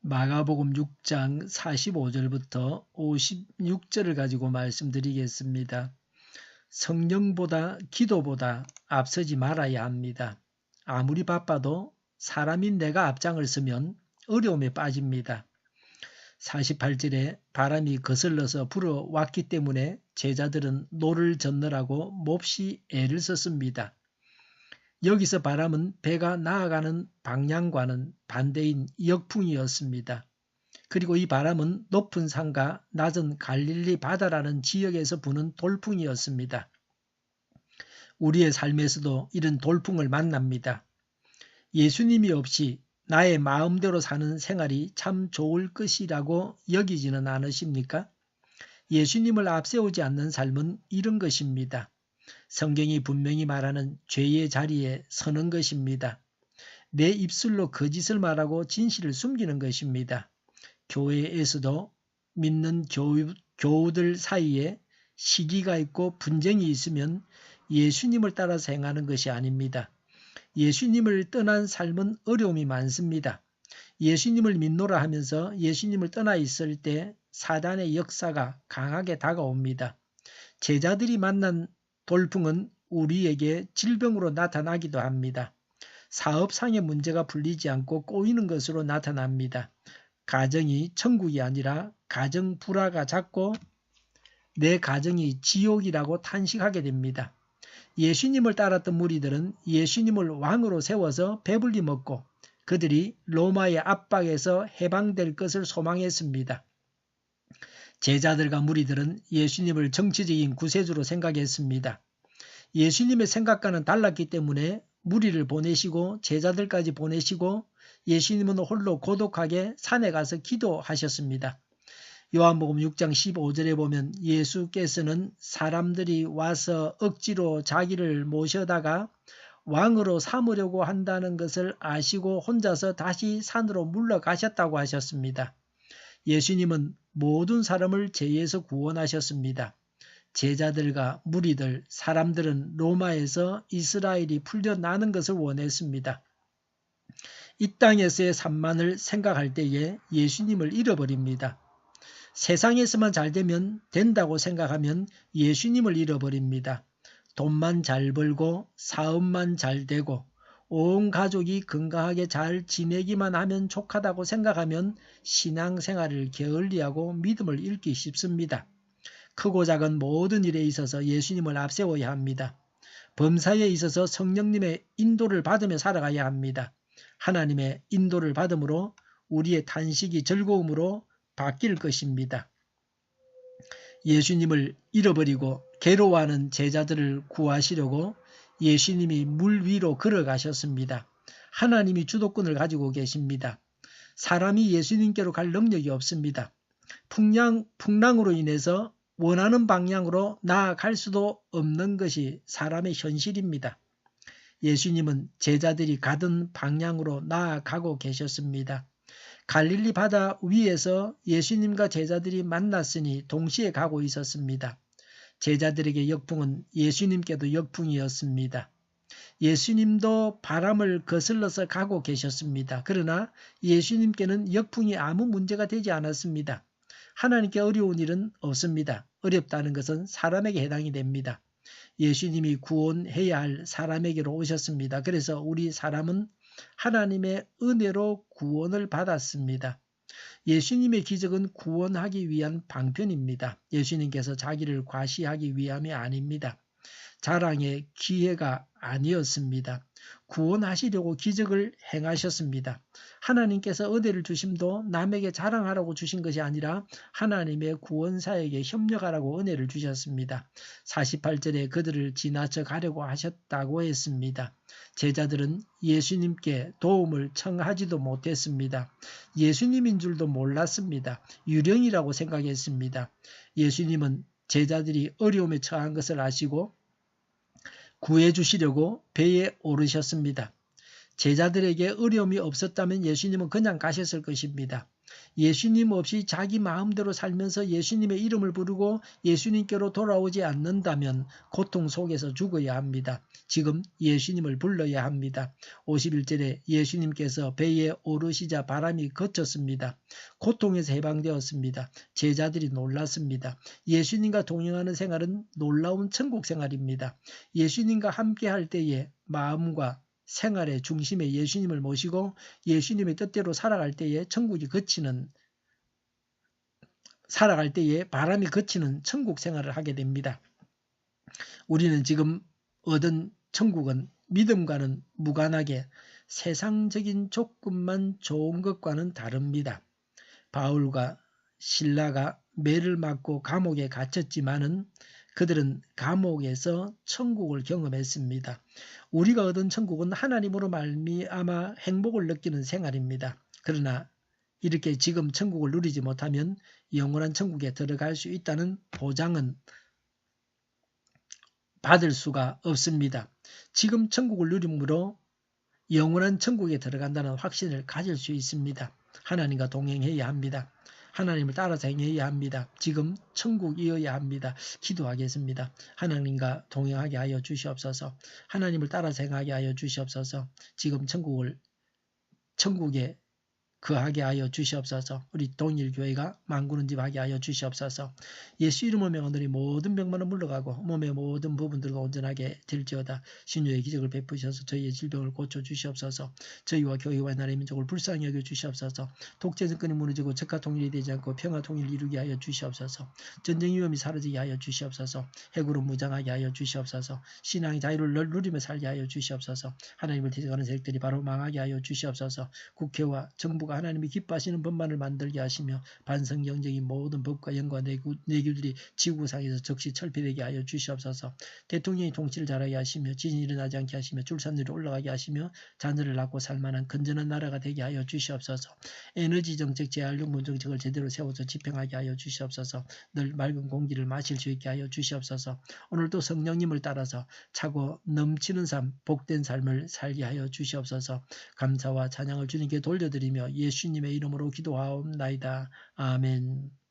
마가복음 6장 45절부터 56절을 가지고 말씀드리겠습니다. 성령보다 기도보다 앞서지 말아야 합니다. 아무리 바빠도 사람인 내가 앞장을 서면 어려움에 빠집니다. 48절에 바람이 거슬러서 불어왔기 때문에 제자들은 노를 젓느라고 몹시 애를 썼습니다. 여기서 바람은 배가 나아가는 방향과는 반대인 역풍이었습니다. 그리고 이 바람은 높은 산과 낮은 갈릴리 바다라는 지역에서 부는 돌풍이었습니다. 우리의 삶에서도 이런 돌풍을 만납니다. 예수님이 없이 나의 마음대로 사는 생활이 참 좋을 것이라고 여기지는 않으십니까? 예수님을 앞세우지 않는 삶은 이런 것입니다. 성경이 분명히 말하는 죄의 자리에 서는 것입니다. 내 입술로 거짓을 말하고 진실을 숨기는 것입니다. 교회에서도 믿는 교우들 사이에 시기가 있고 분쟁이 있으면 예수님을 따라서 행하는 것이 아닙니다. 예수님을 떠난 삶은 어려움이 많습니다. 예수님을 믿노라 하면서 예수님을 떠나 있을 때 사단의 역사가 강하게 다가옵니다. 제자들이 만난 돌풍은 우리에게 질병으로 나타나기도 합니다. 사업상의 문제가 풀리지 않고 꼬이는 것으로 나타납니다. 가정이 천국이 아니라 가정 불화가 잦고 내 가정이 지옥이라고 탄식하게 됩니다. 예수님을 따랐던 무리들은 예수님을 왕으로 세워서 배불리 먹고 그들이 로마의 압박에서 해방될 것을 소망했습니다. 제자들과 무리들은 예수님을 정치적인 구세주로 생각했습니다. 예수님의 생각과는 달랐기 때문에 무리를 보내시고 제자들까지 보내시고 예수님은 홀로 고독하게 산에 가서 기도하셨습니다. 요한복음 6장 15절에 보면 예수께서는 사람들이 와서 억지로 자기를 모셔다가 왕으로 삼으려고 한다는 것을 아시고 혼자서 다시 산으로 물러가셨다고 하셨습니다. 예수님은 모든 사람을 죄에서 구원하셨습니다. 제자들과 무리들, 사람들은 로마에서 이스라엘이 풀려나는 것을 원했습니다. 이 땅에서의 산만을 생각할 때에 예수님을 잃어버립니다. 세상에서만 잘 되면 된다고 생각하면 예수님을 잃어버립니다. 돈만 잘 벌고 사업만 잘 되고 온 가족이 건강하게 잘 지내기만 하면 족하다고 생각하면 신앙생활을 게을리하고 믿음을 잃기 쉽습니다. 크고 작은 모든 일에 있어서 예수님을 앞세워야 합니다. 범사에 있어서 성령님의 인도를 받으며 살아가야 합니다. 하나님의 인도를 받음으로 우리의 탄식이 즐거움으로 바뀔 것입니다. 예수님을 잃어버리고 괴로워하는 제자들을 구하시려고 예수님이 물 위로 걸어가셨습니다. 하나님이 주도권을 가지고 계십니다. 사람이 예수님께로 갈 능력이 없습니다. 풍랑으로 인해서 원하는 방향으로 나아갈 수도 없는 것이 사람의 현실입니다. 예수님은 제자들이 가던 방향으로 나아가고 계셨습니다. 갈릴리 바다 위에서 예수님과 제자들이 만났으니 동시에 가고 있었습니다. 제자들에게 역풍은 예수님께도 역풍이었습니다. 예수님도 바람을 거슬러서 가고 계셨습니다. 그러나 예수님께는 역풍이 아무 문제가 되지 않았습니다. 하나님께 어려운 일은 없습니다. 어렵다는 것은 사람에게 해당이 됩니다. 예수님이 구원해야 할 사람에게로 오셨습니다. 그래서 우리 사람은 하나님의 은혜로 구원을 받았습니다. 예수님의 기적은 구원하기 위한 방편입니다. 예수님께서 자기를 과시하기 위함이 아닙니다. 자랑의 기회가 아니었습니다. 구원하시려고 기적을 행하셨습니다. 하나님께서 은혜를 주심도 남에게 자랑하라고 주신 것이 아니라 하나님의 구원사에게 협력하라고 은혜를 주셨습니다. 48절에 그들을 지나쳐 가려고 하셨다고 했습니다. 제자들은 예수님께 도움을 청하지도 못했습니다. 예수님인 줄도 몰랐습니다. 유령이라고 생각했습니다. 예수님은 제자들이 어려움에 처한 것을 아시고 구해주시려고 배에 오르셨습니다. 제자들에게 어려움이 없었다면 예수님은 그냥 가셨을 것입니다. 예수님 없이 자기 마음대로 살면서 예수님의 이름을 부르고 예수님께로 돌아오지 않는다면 고통 속에서 죽어야 합니다. 지금 예수님을 불러야 합니다. 51절에 예수님께서 배에 오르시자 바람이 그쳤습니다. 고통에서 해방되었습니다. 제자들이 놀랐습니다. 예수님과 동행하는 생활은 놀라운 천국 생활입니다. 예수님과 함께 할 때에 마음과 생활의 중심에 예수님을 모시고 예수님의 뜻대로 살아갈 때에 바람이 그치는 천국 생활을 하게 됩니다. 우리는 지금 얻은 천국은 믿음과는 무관하게 세상적인 조건만 좋은 것과는 다릅니다. 바울과 실라가 매를 맞고 감옥에 갇혔지만은 그들은 감옥에서 천국을 경험했습니다. 우리가 얻은 천국은 하나님으로 말미암아 행복을 느끼는 생활입니다. 그러나 이렇게 지금 천국을 누리지 못하면 영원한 천국에 들어갈 수 있다는 보장은 받을 수가 없습니다. 지금 천국을 누림으로 영원한 천국에 들어간다는 확신을 가질 수 있습니다. 하나님과 동행해야 합니다. 하나님을 따라서 행해야 합니다. 지금 천국이어야 합니다. 기도하겠습니다. 하나님과 동행하게 하여 주시옵소서. 하나님을 따라서 행하게 하여 주시옵소서. 지금 천국에 거하게 하여 주시옵소서. 우리 동일교회가 만구는집하게 하여 주시옵소서. 예수 이름을 명하노니 모든 병만은 물러가고 몸의 모든 부분들과 온전하게 될지어다. 신유의 기적을 베푸셔서 저희의 질병을 고쳐주시옵소서. 저희와 교회와 나라의 민족을 불쌍히 여겨주시옵소서. 독재 정권이 무너지고 적화 통일이 되지 않고 평화 통일을 이루게 하여 주시옵소서. 전쟁 위험이 사라지게 하여 주시옵소서. 핵으로 무장하게 하여 주시옵소서. 신앙의 자유를 누리며 살게 하여 주시옵소서. 하나님을 대적하는 세력들이 바로 망하게 하여 주시옵소서. 국회와 정부가 하나님이 기뻐하시는 법만을 만들게 하시며 반성 경쟁이 모든 법과 영과 내규들이 지구상에서 즉시 철폐되게 하여 주시옵소서. 대통령이 통치를 잘하게 하시며 지진이 일어나지 않게 하시며 출산율이 올라가게 하시며 자녀를 낳고 살만한 건전한 나라가 되게 하여 주시옵소서. 에너지 정책, 재활용분 정책을 제대로 세워서 집행하게 하여 주시옵소서. 늘 맑은 공기를 마실 수 있게 하여 주시옵소서. 오늘도 성령님을 따라서 차고 넘치는 삶, 복된 삶을 살게 하여 주시옵소서. 감사와 찬양을 주님께 돌려드리며 예수님의 이름으로 기도하옵나이다. 아멘.